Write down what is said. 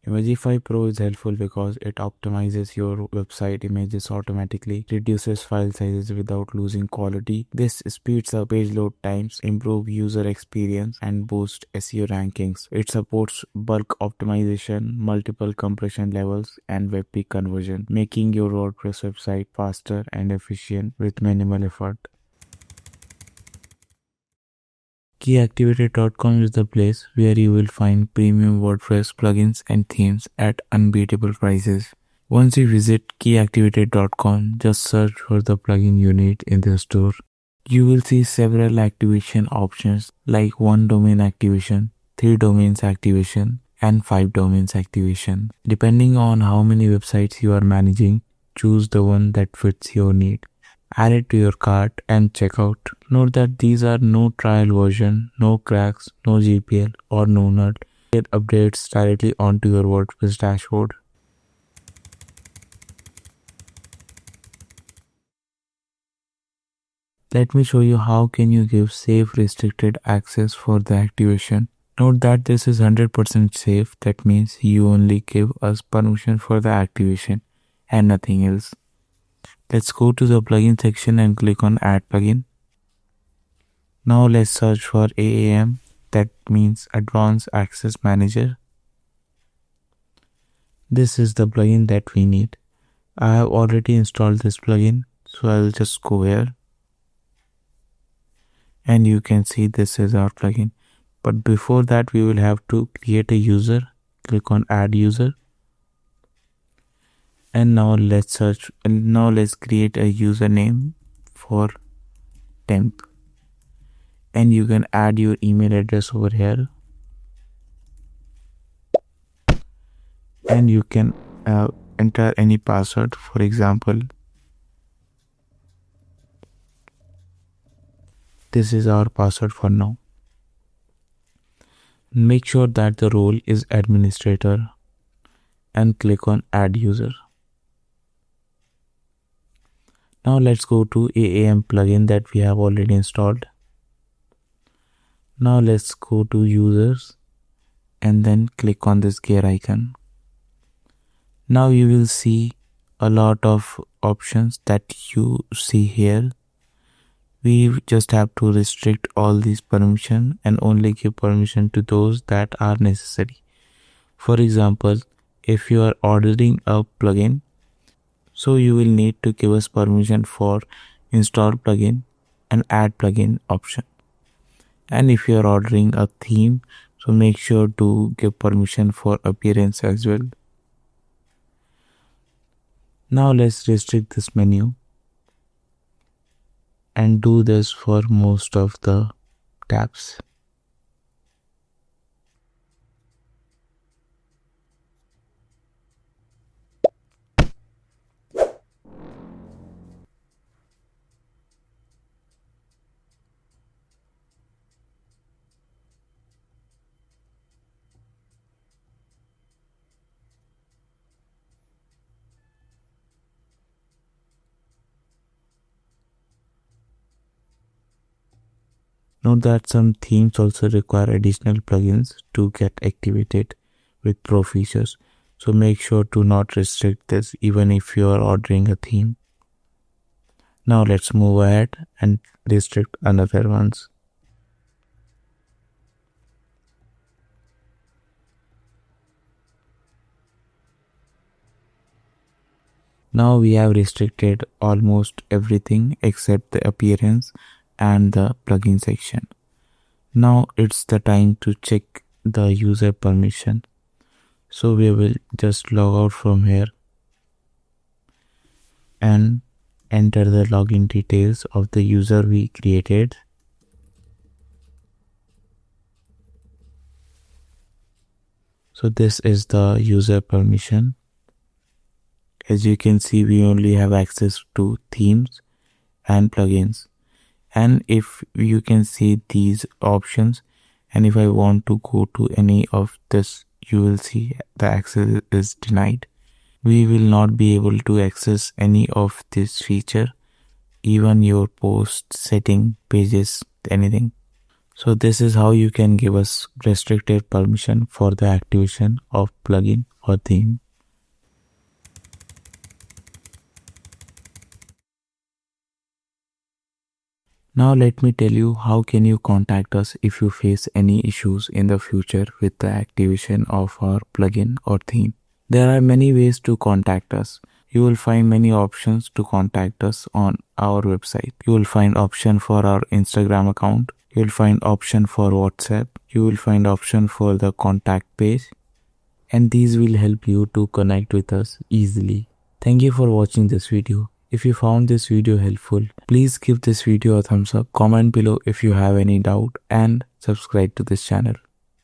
Imagify Pro is helpful because it optimizes your website images automatically, reduces file sizes without losing quality. This speeds up page load times, improves user experience, and boosts SEO rankings. It supports bulk optimization, multiple compression levels, and web peak conversion, making your WordPress website faster and efficient with minimal effort. Keyactivated.com is the place where you will find premium WordPress plugins and themes at unbeatable prices. Once you visit keyactivated.com, just search for the plugin you need in the store. You will see several activation options like 1 domain activation, 3 domains activation, and 5 domains activation. Depending on how many websites you are managing, choose the one that fits your need. Add it to your cart and check out. Note that these are no trial version, no cracks, no GPL or no nut. Get updates directly onto your WordPress dashboard. Let me show you how can you give safe restricted access for the activation. Note that this is 100% safe. That means you only give us permission for the activation and nothing else. Let's go to the plugin section and click on add plugin. Now let's search for AAM, that means Advanced Access Manager. This is the plugin that we need. I have already installed this plugin, so I'll just go here. And you can see this is our plugin. But before that, we will have to create a user. Click on add user. And now let's create a username for temp. And you can add your email address over here. And you can enter any password. For example, this is our password for now. Make sure that the role is administrator and click on add user. Now let's go to AAM plugin that we have already installed. Now let's go to users and then click on this gear icon. Now you will see a lot of options that you see here. We just have to restrict all these permissions and only give permission to those that are necessary. For example, if you are ordering a plugin, so you will need to give us permission for install plugin and add plugin option. And if you are ordering a theme, so make sure to give permission for appearance as well. Now let's restrict this menu and do this for most of the tabs. Note that some themes also require additional plugins to get activated with Pro features. So make sure to not restrict this even if you are ordering a theme. Now let's move ahead and restrict another ones. Now we have restricted almost everything except the appearance and the plugin section. Now it's the time to check the user permission. So we will just log out from here and enter the login details of the user we created. So this is the user permission. As you can see, we only have access to themes and plugins. And if you can see these options, and if I want to go to any of this, you will see the access is denied. We will not be able to access any of this feature, even your post, setting, pages, anything. So this is how you can give us restricted permission for the activation of plugin or theme. Now let me tell you how can you contact us if you face any issues in the future with the activation of our plugin or theme. There are many ways to contact us. You will find many options to contact us on our website. You will find option for our Instagram account. You will find option for WhatsApp. You will find option for the contact page. And these will help you to connect with us easily. Thank you for watching this video. If you found this video helpful, please give this video a thumbs up, comment below if you have any doubt, and subscribe to this channel.